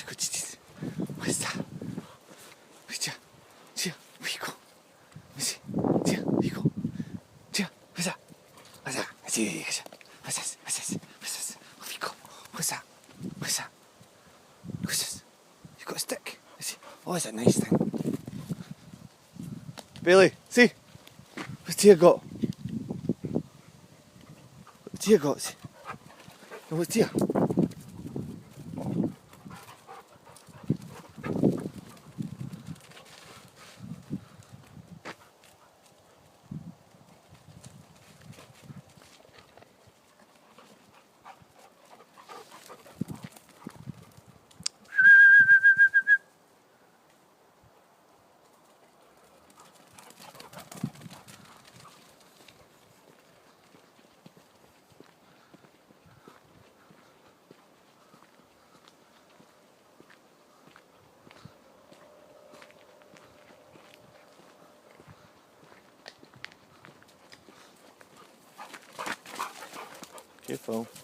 Escute, questa. Tia, fico. Sì, tia, fico. Tia, questa. Sì, questa, fico. Questa. You've got a stick. Oh, is it a nice thing? Bailey, see? What's Tia got? What's Tia got? See? No, what's Tia? Careful.